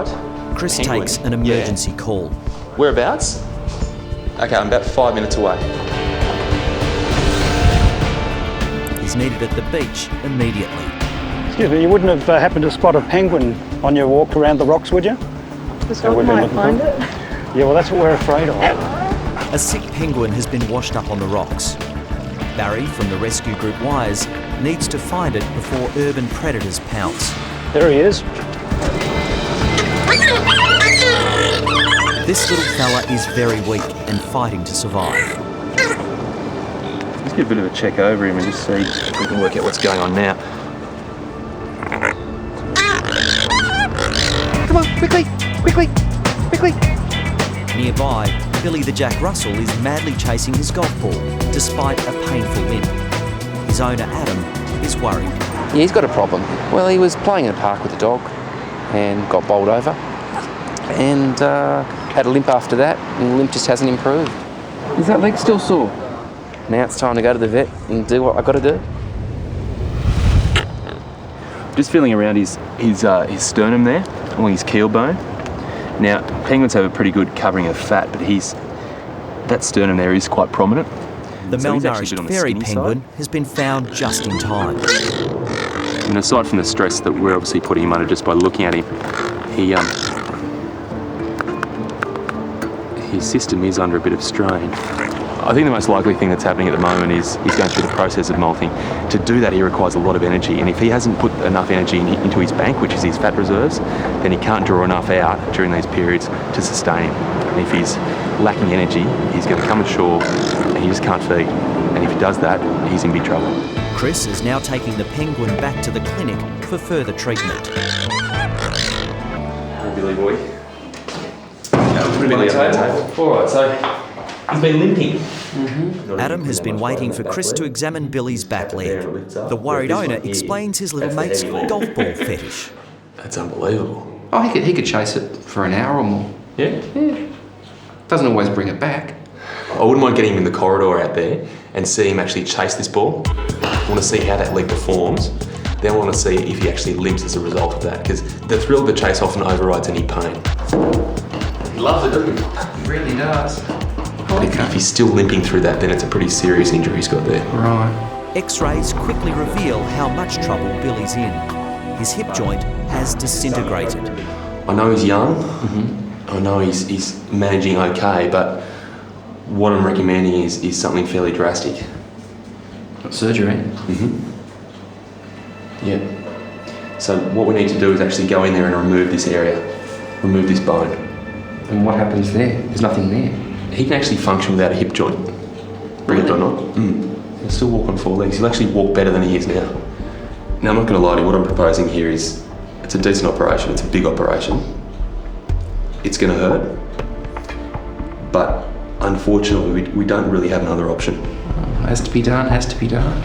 right. Chris Penguin. takes an emergency call. Whereabouts? Okay, I'm about 5 minutes away. He's needed at the beach immediately. Excuse me, you wouldn't have happened to spot a penguin on your walk around the rocks, would you? The dog might find it. Yeah, well, that's what we're afraid of. A sick penguin has been washed up on the rocks. Barry from the rescue group Wise needs to find it before urban predators pounce. There he is. This little fella is very weak and fighting to survive. Let's get a bit of a check over him and just see if we can work out what's going on now. Come on, quickly, quickly, quickly. Nearby, Billy the Jack Russell is madly chasing his golf ball, despite a painful limp. His owner, Adam, is worried. Yeah, he's got a problem. Well, he was playing in a park with the dog and got bowled over and had a limp after that, and the limp just hasn't improved. Is that leg still sore? Now it's time to go to the vet and do what I've got to do. Just feeling around his sternum there, along his keel bone. Now, penguins have a pretty good covering of fat, but that sternum there is quite prominent. The So he's actually malnourished been on the fairy skinny penguin has been found just in time. And aside from the stress that we're obviously putting him under just by looking at him, his system is under a bit of strain. I think the most likely thing that's happening at the moment is he's going through the process of molting. To do that, he requires a lot of energy, and if he hasn't put enough energy into his bank, which is his fat reserves, then he can't draw enough out during these periods to sustain. And if he's lacking energy, he's going to come ashore and he just can't feed. And if he does that, he's in big trouble. Chris is now taking the penguin back to the clinic for further treatment. Billy boy. All right, so he's been limping. Adam has been waiting for Chris to examine Billy's back leg. The worried owner explains his little mate's golf ball fetish. That's unbelievable. Oh, he could chase it for an hour or more. Yeah? Yeah. Doesn't always bring it back. I wouldn't mind getting him in the corridor out there and see him actually chase this ball. I want to see how that leg performs. Then I want to see if he actually limps as a result of that, because the thrill of the chase often overrides any pain. He loves it, doesn't he? He really does. But if he's still limping through that, then it's a pretty serious injury he's got there. Right. X-rays quickly reveal how much trouble Billy's in. His hip joint has disintegrated. I know he's young. I know he's managing okay, but what I'm recommending is something fairly drastic. Surgery? Yeah. So what we need to do is actually go in there and remove this area, remove this bone. And what happens there? There's nothing there. He can actually function without a hip joint, believe it or not. He'll still walk on 4 legs. He'll actually walk better than he is now. Now, I'm not going to lie to you, what I'm proposing here is, it's a decent operation, it's a big operation. It's going to hurt, but unfortunately we don't really have another option. Has to be done, has to be done.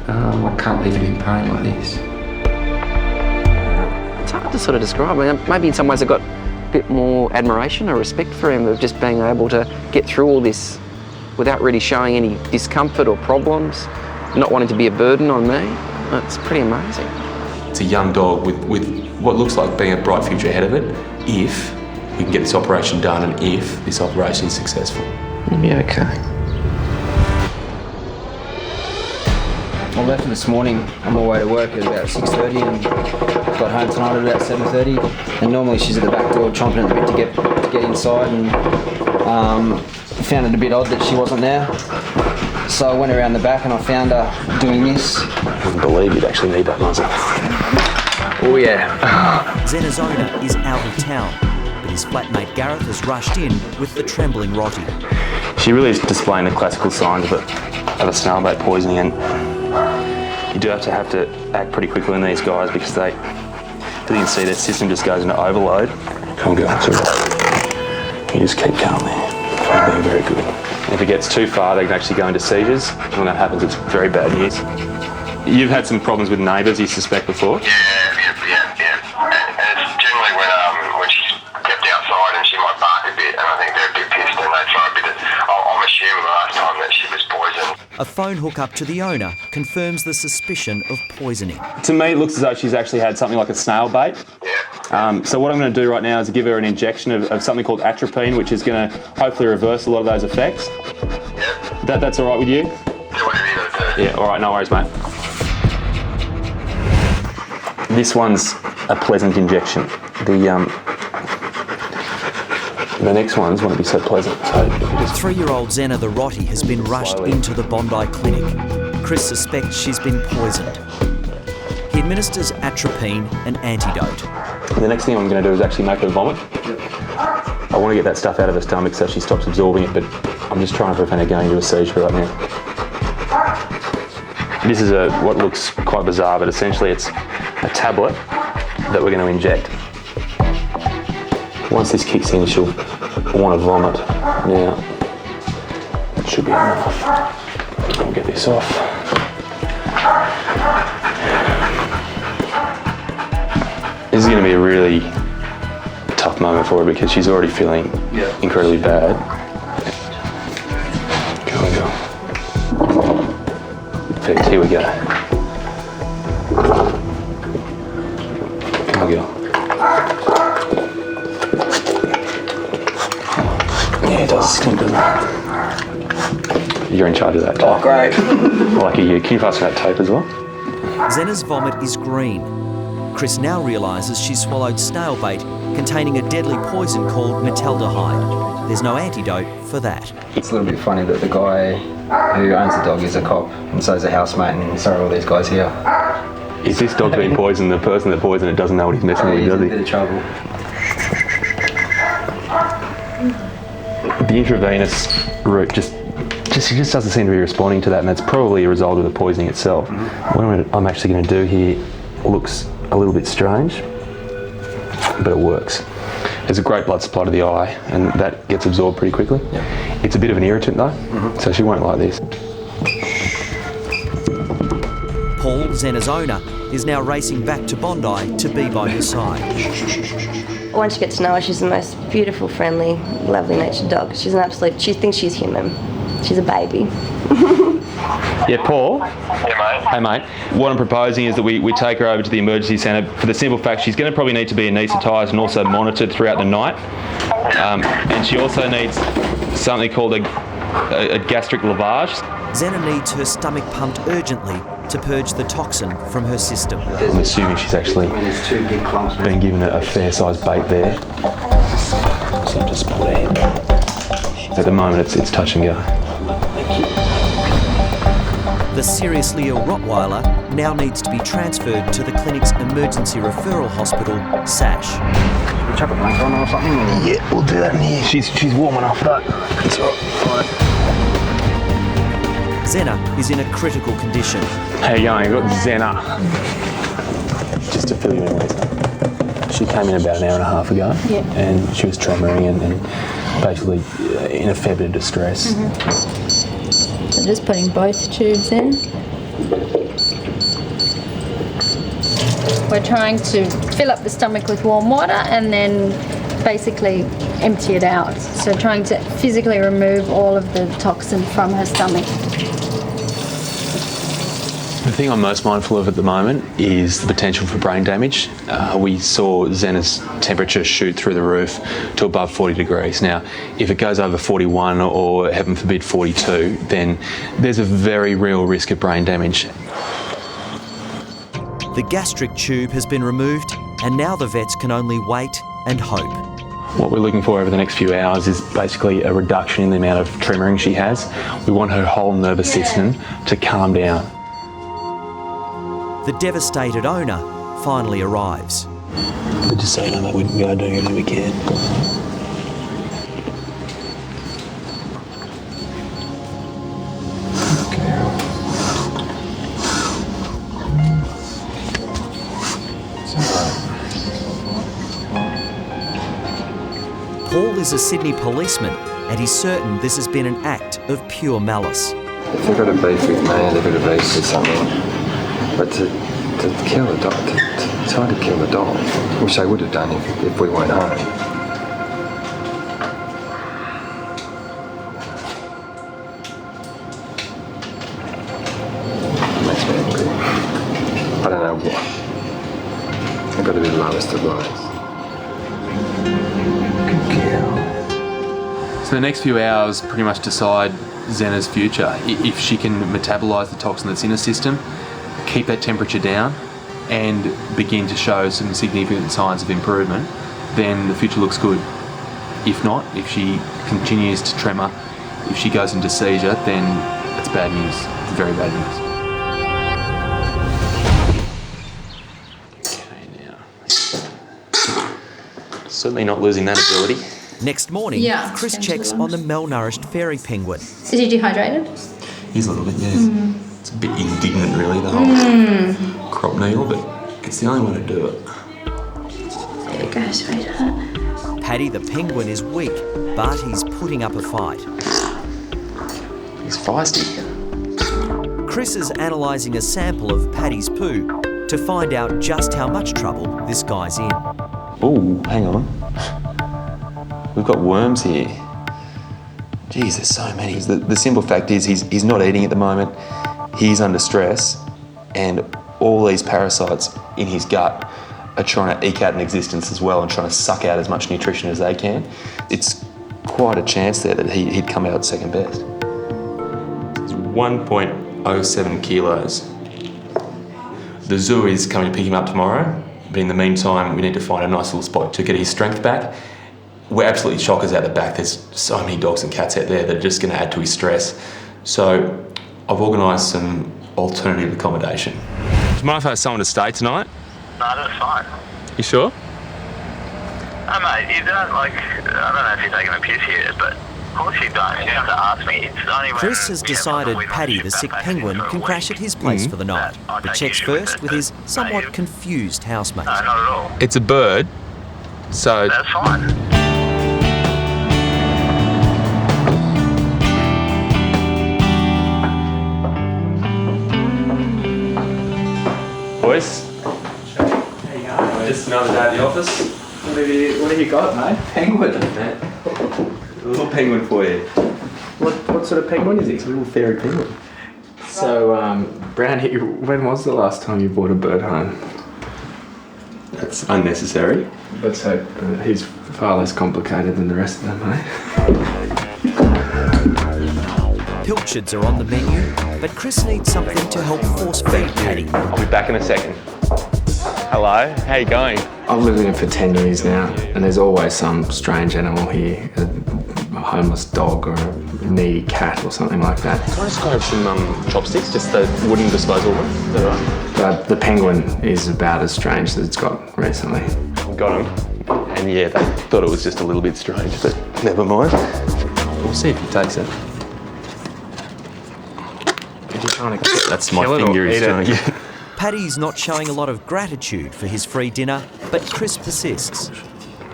I can't leave him in pain like this. It's hard to sort of describe. I mean, maybe in some ways I've got a bit more admiration or respect for him of just being able to get through all this without really showing any discomfort or problems, not wanting to be a burden on me. It's pretty amazing. It's a young dog with what looks like being a bright future ahead of it, if we can get this operation done and if this operation is successful. Yeah, okay. I left this morning on my way to work at about 6:30 and got home tonight at about 7:30. And normally she's at the back door chomping at the bit to get inside, and found it a bit odd that she wasn't there. So I went around the back and I found her doing this. I wouldn't believe you'd actually need that muzzle. Oh yeah. Zena's owner is out of town, but his flatmate Gareth has rushed in with the Trembling Rottweiler. She really is displaying the classical signs of a snailbait poisoning, and you do have to act pretty quickly on these guys because as you can see, their system just goes into overload. Come on, go. It's all right. You just keep calm there. You're being very good. If it gets too far, they can actually go into seizures. And when that happens, it's very bad news. You've had some problems with neighbours, you suspect, before? Yeah. And it's generally when she's kept outside and she might bark a bit, and I think they're a bit pissed and they try a bit I'm assuming last time that she was poisoned. A phone hook-up to the owner confirms the suspicion of poisoning. To me, it looks as though she's actually had something like a snail bait. Yeah. So what I'm going to do right now is give her an injection of something called atropine, which is going to hopefully reverse a lot of those effects. That's all right with you? Yeah, whatever you gotta do. Yeah, all right, no worries, mate. This one's a pleasant injection. The next ones won't be so pleasant. So if you just 3-year-old Zena the Rottie has been rushed into the Bondi clinic. Chris suspects she's been poisoned. He administers atropine, an antidote. The next thing I'm going to do is actually make her vomit. I want to get that stuff out of her stomach so she stops absorbing it, but I'm just trying to prevent her going into a seizure right now. This is what looks quite bizarre, but essentially it's a tablet that we're going to inject. Once this kicks in, she'll want to vomit. Now, it should be enough. I'll get this off. This is going to be a really tough moment for her because she's already feeling incredibly bad. Perfect, here we go. Come on, girl. Yeah, it does stink, doesn't it? You're in charge of that. Oh, great. Lucky you. Can you pass me that tape as well? Zena's vomit is green. Chris now realises she's swallowed snail bait containing a deadly poison called metaldehyde. There's no antidote for that. It's a little bit funny that the guy who owns the dog is a cop, and so is a housemate, and so are all these guys here. Is this dog being poisoned? The person that poisoned it doesn't know what he's messing with, He's does in a he? bit of trouble. The intravenous route she just doesn't seem to be responding to that, and that's probably a result of the poisoning itself. What I'm actually going to do here looks a little bit strange, but it works. There's a great blood supply to the eye, and that gets absorbed pretty quickly. Yep. It's a bit of an irritant though, so she won't like this. Paul, Zena's owner, is now racing back to Bondi to be by her side. Once you get to know her, she's the most beautiful, friendly, lovely-natured dog. She thinks she's human. She's a baby. Yeah, Paul? Yeah, mate. Hey, mate. What I'm proposing is that we take her over to the emergency centre for the simple fact she's going to probably need to be anaesthetised and also monitored throughout the night. And she also needs something called a gastric lavage. Zena needs her stomach pumped urgently to purge the toxin from her system. I'm assuming she's actually been given a fair-sized bait there. So just pull it in. At the moment, it's touch and go. The seriously ill Rottweiler now needs to be transferred to the clinic's emergency referral hospital, SASH. Should we chuck a blanket on her or something? Yeah, we'll do that in here. She's warm enough for that. It's all right. Zena is in a critical condition. How you going? You've got Zena. Just to fill you in, Lisa. She came in about an hour and a half ago, and she was tremoring and basically in a fair bit of distress. So just putting both tubes in. We're trying to fill up the stomach with warm water and then basically empty it out. So trying to physically remove all of the toxin from her stomach. The thing I'm most mindful of at the moment is the potential for brain damage. We saw Zena's temperature shoot through the roof to above 40 degrees. Now, if it goes over 41 or, heaven forbid, 42, then there's a very real risk of brain damage. The gastric tube has been removed, and now the vets can only wait and hope. What we're looking for over the next few hours is basically a reduction in the amount of tremoring she has. We want her whole nervous system to calm down. The devastated owner finally arrives. But just so you know, we are doing everything we can. Paul is a Sydney policeman, and he's certain this has been an act of pure malice. If they've got a beef with me, they've got a beef with something. But to kill a dog, to try to kill the dog, which they would have done if we weren't home. It makes me angry. I don't know why. I've got to be the lowest of lows. So the next few hours pretty much decide Zena's future. If she can metabolise the toxin that's in her system, keep that temperature down, and begin to show some significant signs of improvement, then the future looks good. If not, if she continues to tremor, if she goes into seizure, then it's bad news. It's very bad news. Okay, now. Certainly not losing that ability. Next morning, Chris checks on the malnourished fairy penguin. Is he dehydrated? He's a little bit, yeah. It's a bit indignant, really, the whole crop needle, but it's the only way to do it. There you go, sweetheart. Paddy the penguin is weak, but he's putting up a fight. He's feisty. Chris is analysing a sample of Paddy's poo to find out just how much trouble this guy's in. Oh, hang on. We've got worms here. Geez, there's so many. The simple fact is he's not eating at the moment. He's under stress, and all these parasites in his gut are trying to eke out an existence as well and trying to suck out as much nutrition as they can. It's quite a chance there that he'd come out second best. It's 1.07 kilos. The zoo is coming to pick him up tomorrow, but in the meantime, we need to find a nice little spot to get his strength back. We're absolutely shockers out the back. There's so many dogs and cats out there that are just going to add to his stress. So I've organised some alternative accommodation. Do you mind if I have someone to stay tonight? No, that's fine. You sure? No, mate, you don't, like, I don't know if you're taking a piss here, but of course you don't. You have to ask me. It's only when Chris has we have decided we Paddy ship the that sick back penguin for a can week. crash at his place for the night, I but take checks issue with first it, with but his somewhat mate, confused housemate. No, not at all. It's a bird, so... That's fine. Boys? Just another day at the office. What have you got, mate? Penguin. A little penguin for you. What sort of penguin is he? It's a little fairy penguin. So, Brownie, when was the last time you brought a bird home? That's unnecessary. Let's hope he's far less complicated than the rest of them, mate. Pilchards are on the menu, but Chris needs something to help force feed Paddy. I'll be back in a second. Hello, how you going? I've lived here for 10 years now, and there's always some strange animal here. A homeless dog or a needy cat or something like that. Can I just grab some chopsticks, just the wooden disposal one? Is that right? But the penguin is about as strange as it's got recently. Got him. And yeah, they thought it was just a little bit strange, but never mind. We'll see if he takes it. Are you trying to kill That's my finger he's trying to get. Paddy's not showing a lot of gratitude for his free dinner, but Chris persists.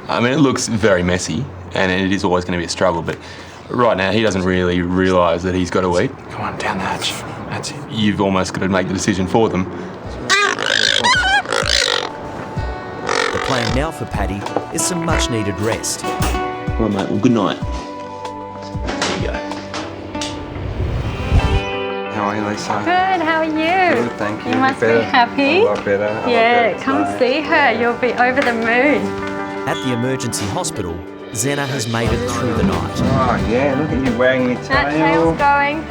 I mean, it looks very messy, and it is always going to be a struggle, but right now he doesn't really realise that he's got to eat. Come on, down the hatch. That's it. You've almost got to make the decision for them. The plan now for Paddy is some much-needed rest. Right, mate. Well, good night. There you go. How are you, Lisa? Good, how are you? Good, thank you. You must be Better. happy. A lot better. A lot Yeah, better come today. see her. You'll be over the moon. At the emergency hospital, Zena has made it through the night. Oh, yeah, look at you wearing your That tail. tail's going.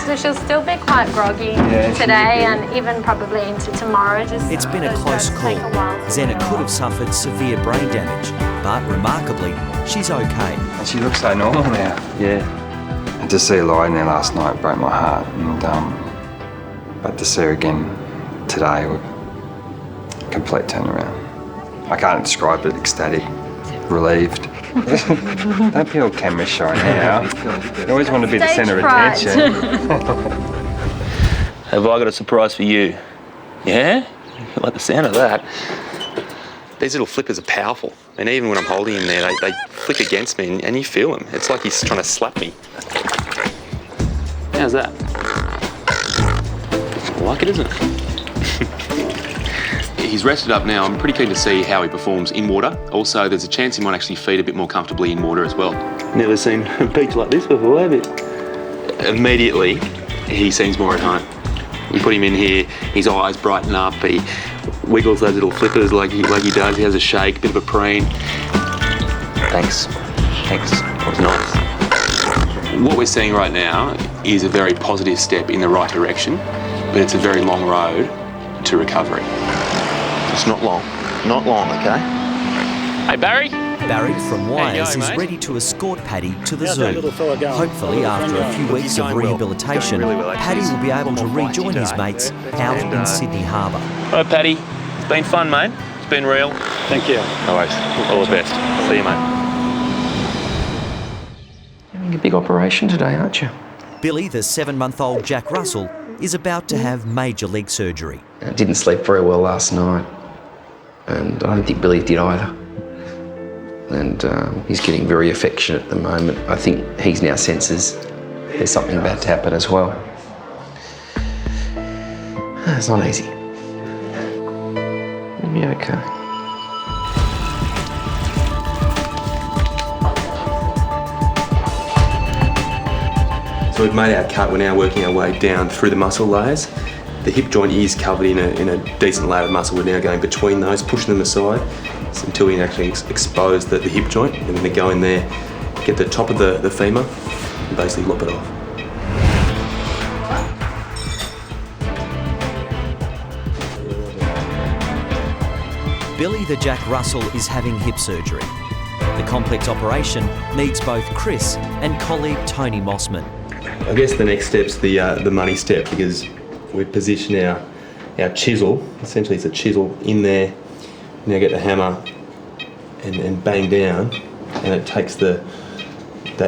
So she'll still be quite groggy Yeah, she'll today be. and even probably into tomorrow. Just It's been a those close drugs call. take a while. Zena could have suffered severe brain damage, but remarkably, she's okay. And she looks so normal now. Yeah. And to see her lying there last night broke my heart. And but to see her again today, complete turnaround. I can't describe it. Ecstatic, relieved. Don't be all camera shy now. You always want to be the Stage centre of fright. attention. Have I got a surprise for you? Yeah? You like the sound of that? These little flippers are powerful, and even when I'm holding him there, they flick against me, and you feel them. It's like he's trying to slap me. How's that? I like it, isn't it? He's rested up now. I'm pretty keen to see how he performs in water. Also, there's a chance he might actually feed a bit more comfortably in water as well. Never seen a beach like this before, have you? Immediately, he seems more at home. You put him in here, his eyes brighten up, he wiggles those little flippers like he does, he has a shake, bit of a preen. Thanks. Thanks. That was nice. What we're seeing right now is a very positive step in the right direction, but it's a very long road to recovery. It's not long. Not long, okay? Hey, Barry? Barry from Wires going, is mate? ready to escort Paddy to the How's zoo. that little fella going? Hopefully, after a few weeks of rehabilitation, Paddy will be able to rejoin his mates out in Sydney Harbour. All right, Paddy. It's been fun, mate. It's been real. Thank you. No worries. All the best. See you, mate. Having a big operation today, aren't you? Billy, the 7-month-old Jack Russell, is about to have major leg surgery. I didn't sleep very well last night, and I don't think Billy did either. And he's getting very affectionate at the moment. I think he's now senses there's something about to happen as well. It's not easy. It'll be okay. So we've made our cut, we're now working our way down through the muscle layers. The hip joint is covered in a decent layer of muscle. We're now going between those, pushing them aside until we actually expose the hip joint. And we're going to go in there, get the top of the femur and basically lop it off. Billy the Jack Russell is having hip surgery. The complex operation needs both Chris and colleague Tony Mossman. I guess the next step's the money step, because we've positioned our chisel, essentially it's a chisel in there. Now get the hammer and bang down, and it takes that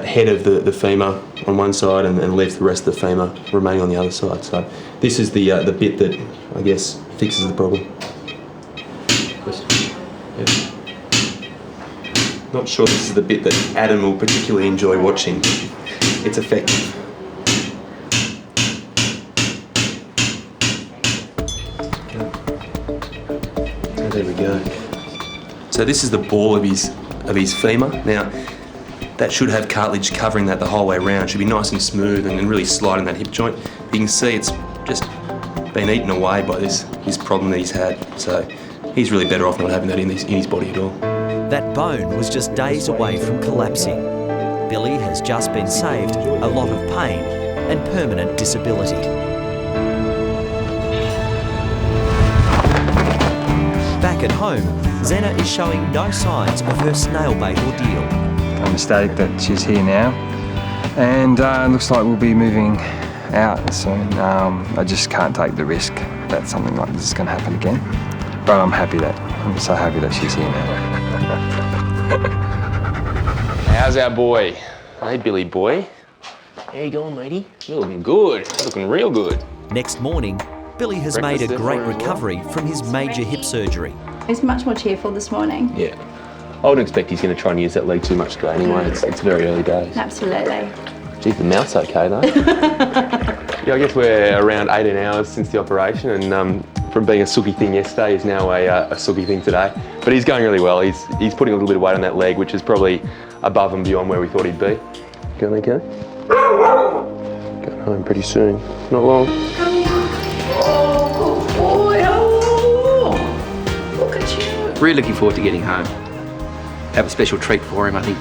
head of the femur on one side and leaves the rest of the femur remaining on the other side. So this is the bit that I guess fixes the problem. Yeah. Not sure this is the bit that Adam will particularly enjoy watching. It's effective. There we go. So this is the ball of his femur. Now, that should have cartilage covering that the whole way around. Should be nice and smooth and really sliding that hip joint. You can see it's just been eaten away by this problem that he's had. So he's really better off not having that in his body at all. That bone was just days away from collapsing. Billy has just been saved a lot of pain and permanent disability. Back at home, Zena is showing no signs of her snail bait ordeal. I'm ecstatic that she's here now, and it looks like we'll be moving out soon. I just can't take the risk that something like this is going to happen again. But I'm so happy that she's here now. How's our boy? Hey, Billy boy. How you going, matey? You're looking good. You're looking real good. Next morning, Billy has made a great recovery from his major hip surgery. He's much more cheerful this morning. Yeah. I wouldn't expect he's going to try and use that leg too much today anyway. It's very early days. Absolutely. Geez, the mouth's okay though. Yeah, I guess we're around 18 hours since the operation, and from being a sooky thing yesterday is now a sooky thing today. But he's going really well. He's putting a little bit of weight on that leg, which is probably above and beyond where we thought he'd be. Going okay? Going home pretty soon. Not long. Oh, good boy. Oh, look at you. Really looking forward to getting home. Have a special treat for him, I think.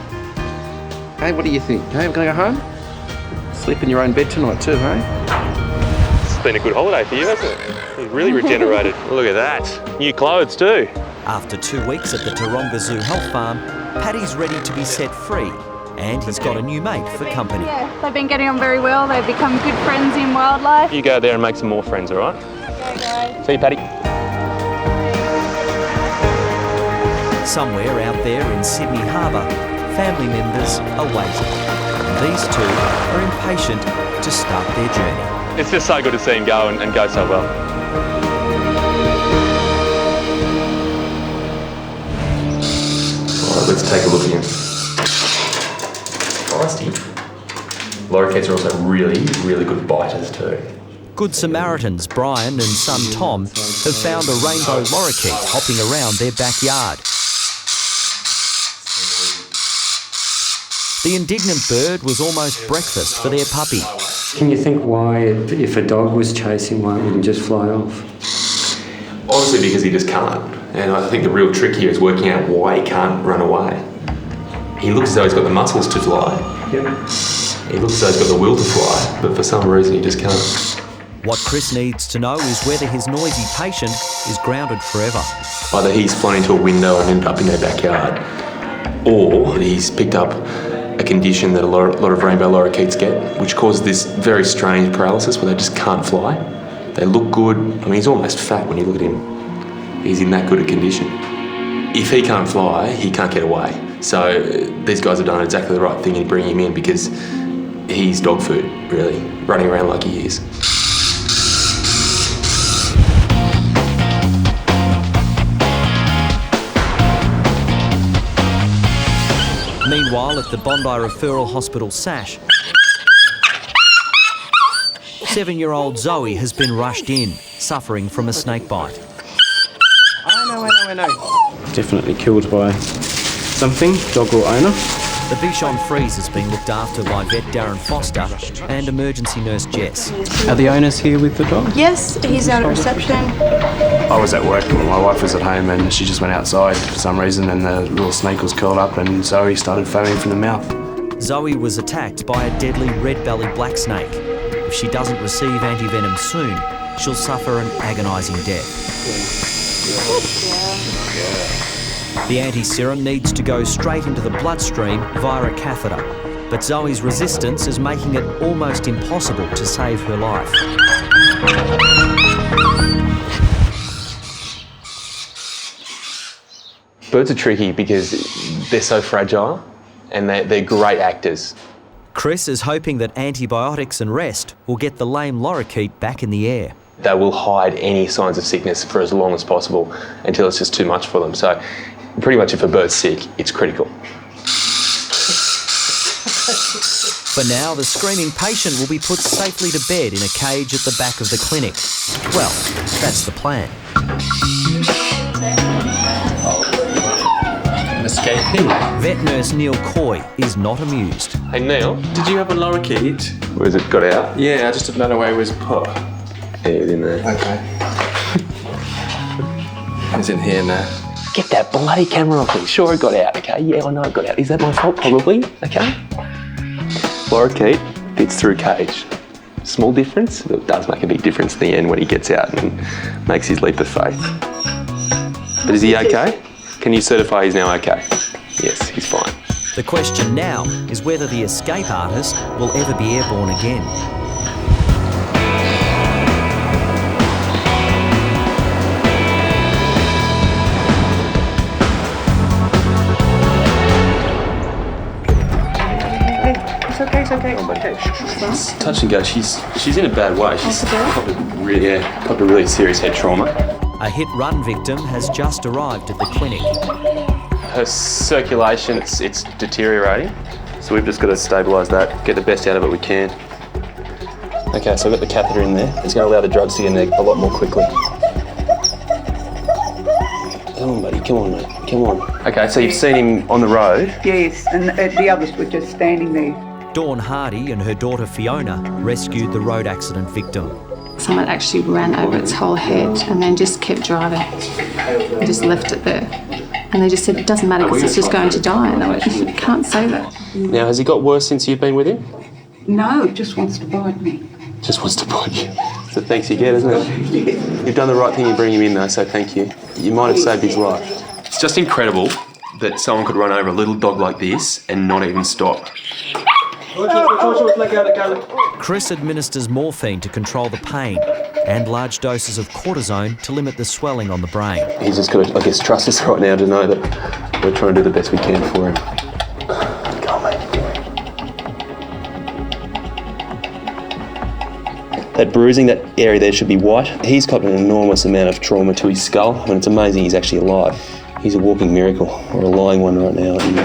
Hey, what do you think? Hey, we're going to go home? Sleep in your own bed tonight too, hey? It's been a good holiday for you, hasn't it? He's really regenerated. Look at that. New clothes too. After 2 weeks at the Taronga Zoo Health Farm, Paddy's ready to be set free, and he's got a new mate for company. Yeah, they've been getting on very well. They've become good friends in wildlife. You go there and make some more friends, all right? Okay, guys. See you, Paddy. Somewhere out there in Sydney Harbour, family members are waiting. And these two are impatient to start their journey. It's just so good to see him go and go so well. All right, let's take a look here. Feisty. Lorikeets are also really, really good biters too. Good Samaritans Brian and son Tom have found a rainbow lorikeet hopping around their backyard. The indignant bird was almost breakfast for their puppy. Can you think why, if a dog was chasing, why it wouldn't just fly off? Obviously because he just can't. And I think the real trick here is working out why he can't run away. He looks as though he's got the muscles to fly. Yep. He looks as though he's got the will to fly, but for some reason he just can't. What Chris needs to know is whether his noisy patient is grounded forever. Either he's flown into a window and ended up in their backyard, or he's picked up a condition that a lot of rainbow lorikeets get, which causes this very strange paralysis where they just can't fly. They look good. I mean, he's almost fat when you look at him. He's in that good a condition. If he can't fly, he can't get away. So these guys have done exactly the right thing in bringing him in because he's dog food, really, running around like he is. Meanwhile, at the Bondi Referral Hospital SASH, 7-year-old Zoe has been rushed in, suffering from a snake bite. I know. Definitely killed by something, dog or owner. The Bichon Frise is being looked after by vet Darren Foster and emergency nurse Jess. Are the owners here with the dog? Yes, he's out at reception. I was at work and my wife was at home and she just went outside for some reason and the little snake was curled up and Zoe started foaming from the mouth. Zoe was attacked by a deadly red-bellied black snake. If she doesn't receive anti-venom soon, she'll suffer an agonising death. The anti-serum needs to go straight into the bloodstream via a catheter, but Zoe's resistance is making it almost impossible to save her life. Birds are tricky because they're so fragile and they're great actors. Chris is hoping that antibiotics and rest will get the lame lorikeet back in the air. They will hide any signs of sickness for as long as possible until it's just too much for them. So pretty much if a bird's sick, it's critical. For now, the screaming patient will be put safely to bed in a cage at the back of the clinic. Well, that's the plan. Escaping. Vet nurse Neil Coy is not amused. Hey Neil, Did you have a lorikeet? where's it got out? Yeah, I just didn't know where it was put. Yeah, it's in there. Okay. It's in here now. Get that bloody camera off me. Sure, it got out, okay? Yeah, I know it got out. Is that my fault? Probably, okay? Lorikeet fits through cage. Small difference, but it does make a big difference in the end when he gets out and makes his leap of faith. But is he okay? Can you certify he's now okay? Yes, he's fine. The question now is whether the escape artist will ever be airborne again. It's okay. Touch and go. She's in a bad way. She's copped a really serious head trauma. A hit-run victim has just arrived at the clinic. Her circulation, it's deteriorating. So we've just got to stabilise that, get the best out of it we can. Okay, so I've got the catheter in there. It's going to allow the drugs to get in there a lot more quickly. Come on, buddy. Come on, mate. Come on. Okay, so you've seen him on the road? Yes, and the others were just standing there. Dawn Hardy and her daughter Fiona rescued the road accident victim. Someone actually ran over its whole head and then just kept driving and just left it there. And they just said, it doesn't matter because it's just going to die. And I went, you can't say that. Now, has he got worse since you've been with him? No, it just wants to bite me. Just wants to bite you. It's the thanks you get, isn't it? You've done the right thing in bringing him in, though, so thank you. You might have saved his life. It's just incredible that someone could run over a little dog like this and not even stop. Chris administers morphine to control the pain and large doses of cortisone to limit the swelling on the brain. He's just got to, I guess, trust us right now to know that we're trying to do the best we can for him. Go on, mate. That bruising, that area there should be white. He's got an enormous amount of trauma to his skull. I mean, it's amazing he's actually alive. He's a walking miracle, or a lying one right now. And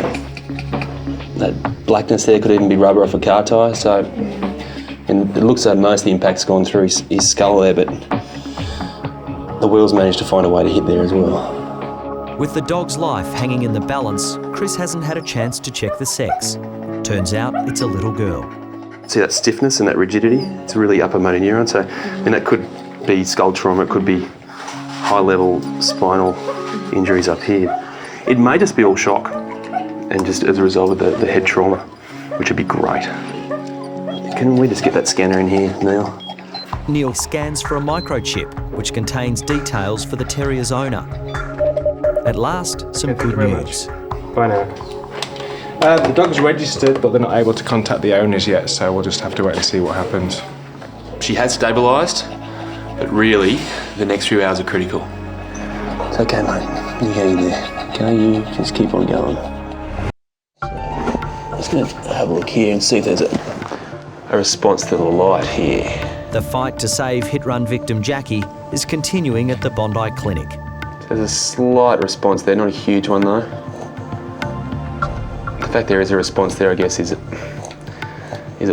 that blackness there could even be rubber off a car tyre. So, and it looks like most of the impact's gone through his skull there, but the wheels managed to find a way to hit there as well. With the dog's life hanging in the balance, Chris hasn't had a chance to check the sex. Turns out it's a little girl. See that stiffness and that rigidity? It's a really upper motor neuron, so, and that could be skull trauma, it could be high-level spinal injuries up here. It may just be all shock. and just as a result of the head trauma, which would be great. Can we just get that scanner in here now? Neil scans for a microchip, which contains details for the terrier's owner. At last, some good news. Bye now. The dog's registered, but they're not able to contact the owners yet, so we'll just have to wait and see what happens. She has stabilised, but really, the next few hours are critical. It's okay, mate. You hang there. Okay, you just keep on going. I'm just going to have a look here and see if there's a response to the light here. The fight to save hit-run victim Jackie is continuing at the Bondi Clinic. There's a slight response there, not a huge one though. The fact there is a response there, I guess, is a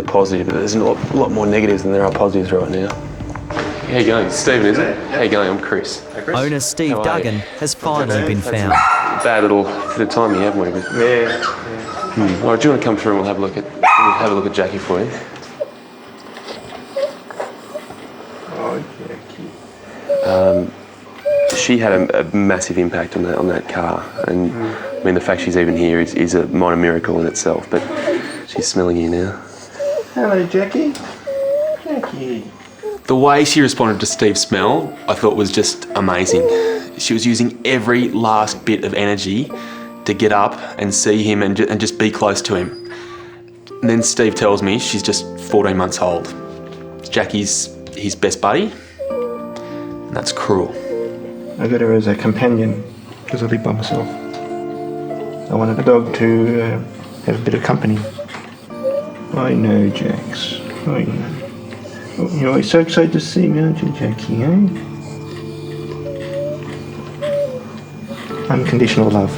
positive, but there's a lot more negatives than there are positives right now. How you going? Stephen, is it? How you going? I'm Chris. Hey, Chris. Owner Steve Duggan has finally been found. Bad little bit of timing, haven't we? Yeah. All right, do you want to come through and we'll have a look at Jackie for you? Oh, Jackie. She had a massive impact on that car, and I mean the fact she's even here is a minor miracle in itself. But she's smelling you now. Hello, Jackie. Jackie. The way she responded to Steve's smell, I thought was just amazing. She was using every last bit of energy to get up and see him and just be close to him. And then Steve tells me she's just 14 months old. Jackie's his best buddy, and that's cruel. I got her as a companion because I live by myself. I wanted the dog to have a bit of company. I know, Jax. I know. Oh, you're always so excited to see me, aren't you, Jackie, eh? Unconditional love.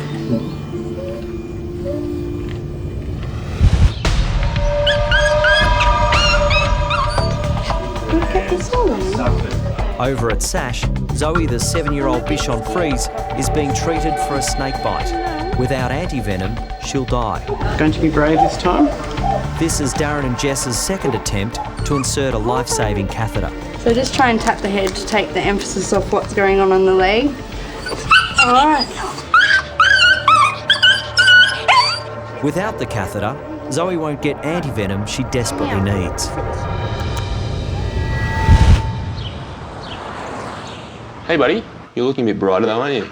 Over at SASH, Zoe, the 7-year-old Bichon Frise, is being treated for a snake bite. Without anti-venom, she'll die. Going to be brave this time? This is Darren and Jess's second attempt to insert a life-saving catheter. So just try and tap the head to take the emphasis off what's going on the leg. Alright. Without the catheter, Zoe won't get anti-venom she desperately needs. Hey buddy, you're looking a bit brighter though, aren't you?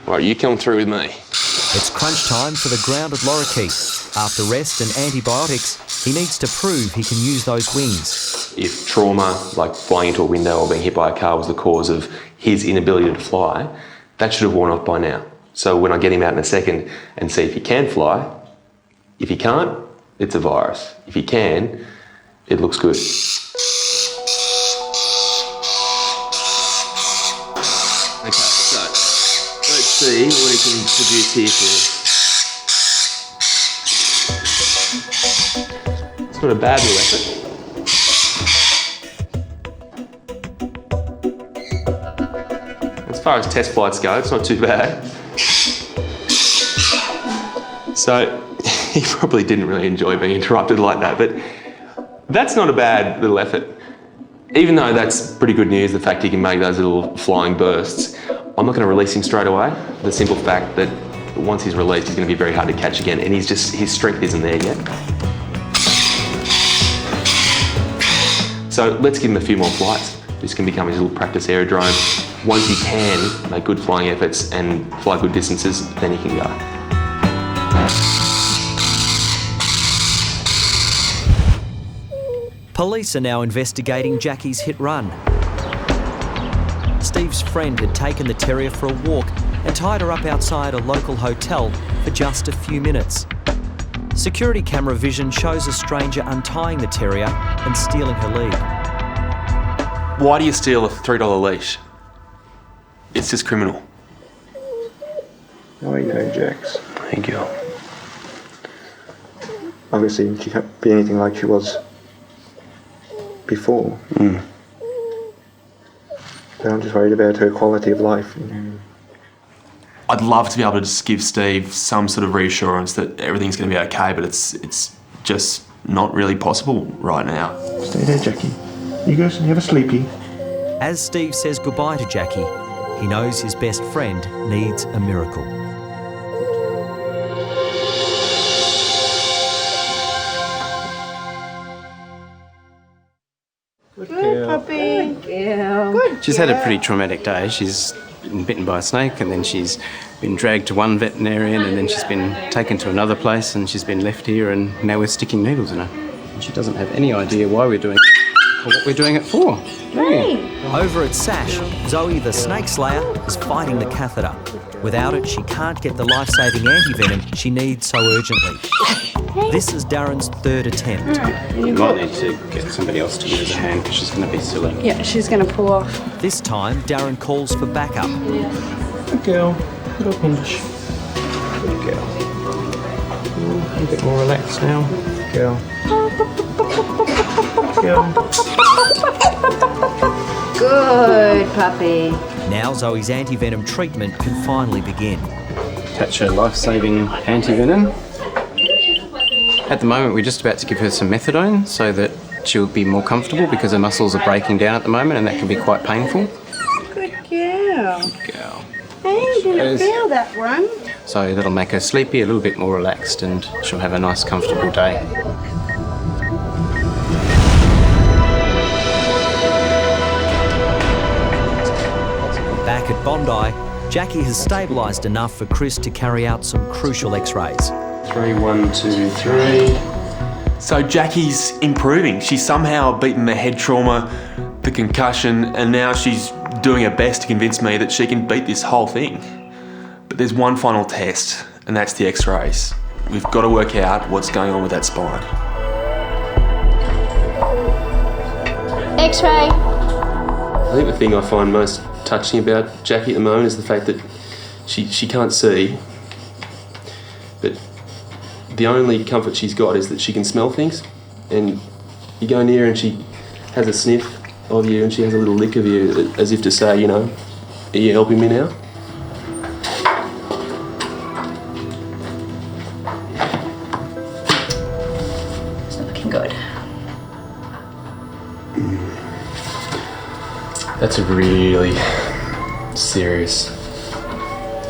All right, you come through with me. It's crunch time for the grounded Lorikeet. After rest and antibiotics, he needs to prove he can use those wings. If trauma, like flying into a window or being hit by a car, was the cause of his inability to fly, that should have worn off by now. So when I get him out in a second and see if he can fly, if he can't, it's a virus. If he can, it looks good. Okay, so let's see what he can produce here for us. It's not a bad little effort. As far as test flights go, it's not too bad. So he probably didn't really enjoy being interrupted like that, but that's not a bad little effort. Even though that's pretty good news, the fact he can make those little flying bursts, I'm not going to release him straight away. The simple fact that once he's released, he's going to be very hard to catch again, and his strength isn't there yet. So let's give him a few more flights. This can become his little practice aerodrome. Once he can make good flying efforts and fly good distances, then he can go. Police are now investigating Jackie's hit-run. Steve's friend had taken the terrier for a walk and tied her up outside a local hotel for just a few minutes. Security camera vision shows a stranger untying the terrier and stealing her lead. Why do you steal a $3 leash? It's just criminal. I know, Jax. Thank you. Obviously, she can't be anything like she was before. But I'm just worried about her quality of life. You know. I'd love to be able to just give Steve some sort of reassurance that everything's going to be okay, but it's just not really possible right now. Stay there, Jackie. You go and have a sleepy. As Steve says goodbye to Jackie, he knows his best friend needs a miracle. She's had a pretty traumatic day. She's been bitten by a snake, and then she's been dragged to one veterinarian, and then she's been taken to another place, and she's been left here, and now we're sticking needles in her. And she doesn't have any idea why we're doing it or what we're doing it for. Over at SASH, Zoe the snake slayer is fighting the catheter. Without it, she can't get the life-saving anti-venom she needs so urgently. This is Darren's third attempt. You might need to get somebody else to give us a hand because she's going to be silly. Yeah, she's going to pull off. This time, Darren calls for backup. Good girl. Good pinch. Good girl. Ooh, a bit more relaxed now. Good girl. Good girl. Good puppy. Now Zoe's anti-venom treatment can finally begin. Catch her life-saving anti-venom. At the moment, we're just about to give her some methadone so that she'll be more comfortable because her muscles are breaking down at the moment, and that can be quite painful. Good girl. Good girl. Hey, you didn't feel that one. So that'll make her sleepy, a little bit more relaxed, and she'll have a nice, comfortable day. Back at Bondi, Jackie has stabilised enough for Chris to carry out some crucial x-rays. 3, 1, 2, 3. So Jackie's improving. She's somehow beaten the head trauma, the concussion, and now she's doing her best to convince me that she can beat this whole thing. But there's one final test, and that's the x-rays. We've got to work out what's going on with that spine. X-ray. I think the thing I find most touching about Jackie at the moment is the fact that she can't see, but the only comfort she's got is that she can smell things, and you go near and she has a sniff of you and she has a little lick of you as if to say, you know, are you helping me now? It's not looking good. That's a really serious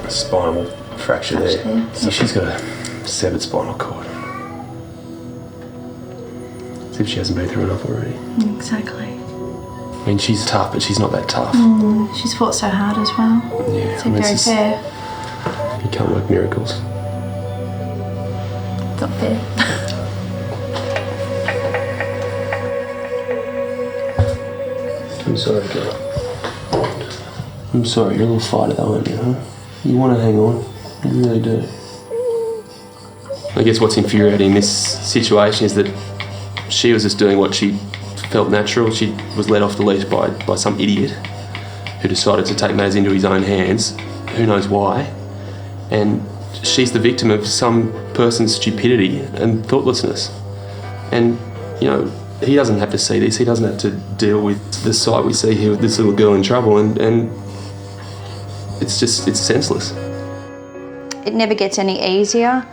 spinal fracture there. So she's got a severed spinal cord. As if she hasn't been through enough already. Exactly. I mean, she's tough, but she's not that tough. She's fought so hard as well. Yeah, It's very fair. You can't work miracles. It's not fair. I'm sorry, girl. I'm sorry, you're a little fighter though, aren't you, huh? You want to hang on. You really do. I guess what's infuriating in this situation is that she was just doing what she felt natural. She was led off the leash by some idiot who decided to take matters into his own hands. Who knows why? And she's the victim of some person's stupidity and thoughtlessness. And, you know, he doesn't have to see this. He doesn't have to deal with the sight we see here with this little girl in trouble, and it's senseless. It never gets any easier.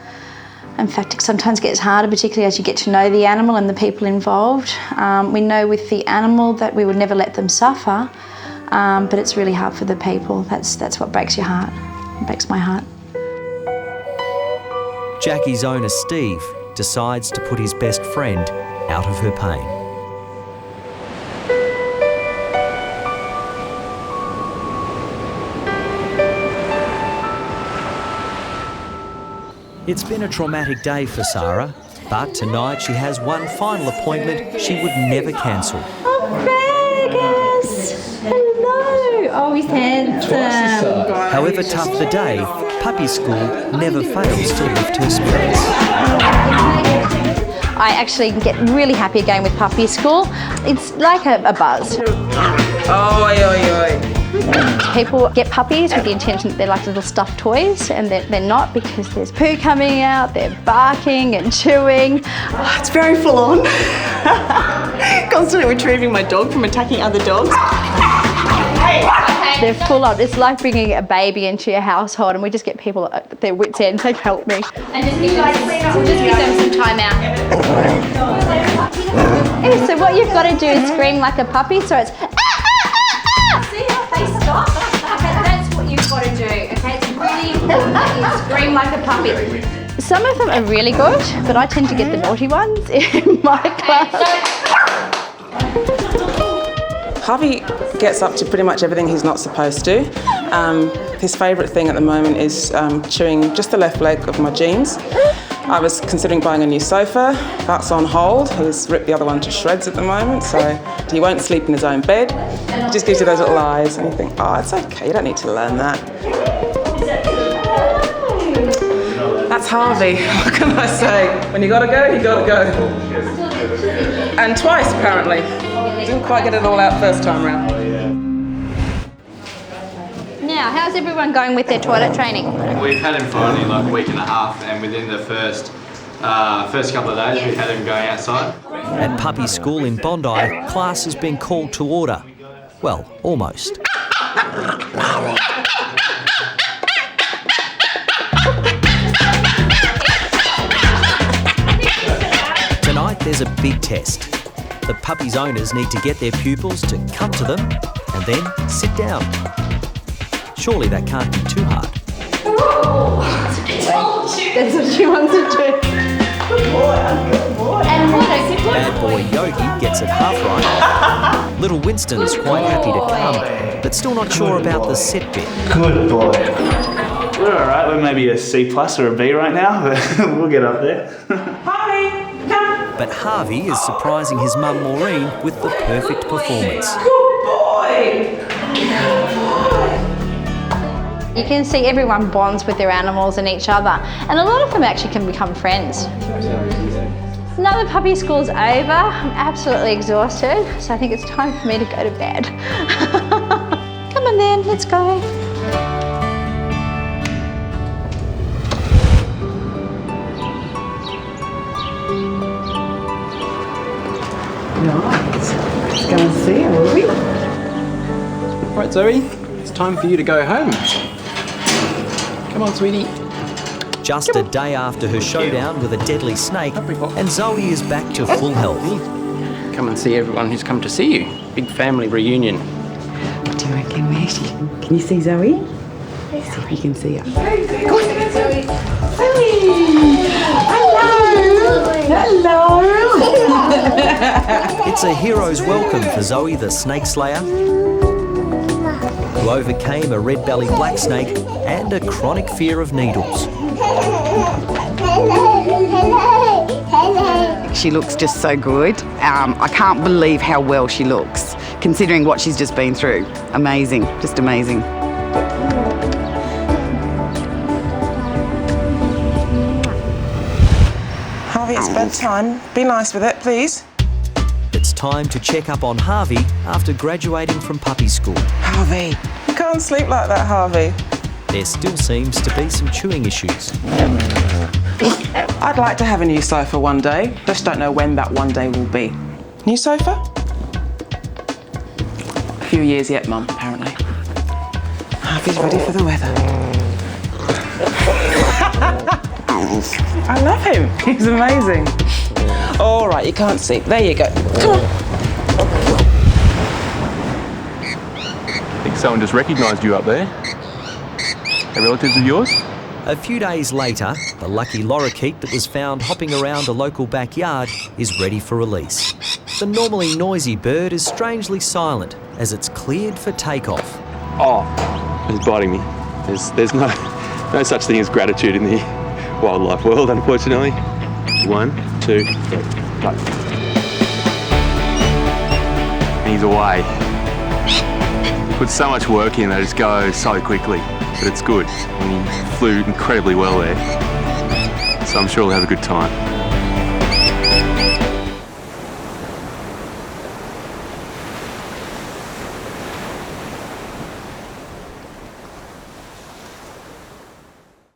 In fact, it sometimes gets harder, particularly as you get to know the animal and the people involved. We know with the animal that we would never let them suffer, but it's really hard for the people. That's what breaks your heart. It breaks my heart. Jackie's owner, Steve, decides to put his best friend out of her pain. It's been a traumatic day for Sarah, but tonight she has one final appointment she would never cancel. Oh, Vegas! Hello! Oh, he's handsome. However tough the day, puppy school never fails to lift her spirits. I actually get really happy going with puppy school. It's like a buzz. People get puppies with the intention that they're like little stuffed toys, and they're not, because there's poo coming out, they're barking and chewing. Oh, it's very full on. Constantly retrieving my dog from attacking other dogs. They're full on. It's like bringing a baby into your household, and we just get people at their wits' end to help me. And just give them some time out. Okay, so what you've got to do is scream like a puppy, so it's See how they stop? Okay, that's what you've got to do. Okay, it's really important that you scream like a puppy. Some of them are really good, but I tend to get the naughty ones in my class. Harvey gets up to pretty much everything he's not supposed to. His favourite thing at the moment is chewing just the left leg of my jeans. I was considering buying a new sofa. That's on hold. He's ripped the other one to shreds at the moment, so he won't sleep in his own bed. He just gives you those little eyes and you think, oh, it's okay, you don't need to learn that. That's Harvey, what can I say? When you gotta go, you gotta go. And twice, apparently. Didn't quite get it all out first time round. Now, how's everyone going with their toilet training? We've had him for only like a week and a half, and within the first couple of days we've had him going outside. At puppy school in Bondi, class has been called to order. Well, almost. Tonight there's a big test. The puppy's owners need to get their pupils to come to them and then sit down. Surely that can't be too hard. That's what she wants to do. Good boy, good boy. And what a good boy. Bad boy Yogi gets it half right. Little Winston's quite happy to come, but still not sure about the sit bit. Good boy. We're all right. We're maybe a C+ or a B right now, but we'll get up there. But Harvey is surprising his mum Maureen with the perfect performance. Good boy. You can see everyone bonds with their animals and each other, and a lot of them actually can become friends. Another puppy school's over. I'm absolutely exhausted, so I think it's time for me to go to bed. Come on then, let's go. Right, let's go and see her, will we? Right, Zoe, it's time for you to go home. Come on, sweetie. Just a day after her showdown with a deadly snake, and Zoe is back to full health. Come and see everyone who's come to see you. Big family reunion. What do you reckon? Where is she? Can you see Zoe? Let's see if you can see her. Good, Zoe. Hello. It's a hero's welcome for Zoe the snake slayer, who overcame a red-bellied black snake and a chronic fear of needles. She looks just so good. I can't believe how well she looks, considering what she's just been through. Amazing, just amazing. Harvey, it's bedtime. Be nice with it, please. It's time to check up on Harvey after graduating from puppy school. Harvey, you can't sleep like that, Harvey. There still seems to be some chewing issues. I'd like to have a new sofa one day. Just don't know when that one day will be. New sofa? A few years yet, Mum, apparently. Harvey's ready for the weather. I love him. He's amazing. All right, you can't see. There you go. Come on. I think someone just recognised you up there. A relatives of yours? A few days later, the lucky Lorikeet that was found hopping around a local backyard is ready for release. The normally noisy bird is strangely silent as it's cleared for takeoff. Oh, it's biting me. There's no such thing as gratitude in the wildlife world, unfortunately. 1, 2, 3, go. And he's away. Put so much work in, they just go so quickly, but it's good. And he flew incredibly well there. So I'm sure we'll have a good time.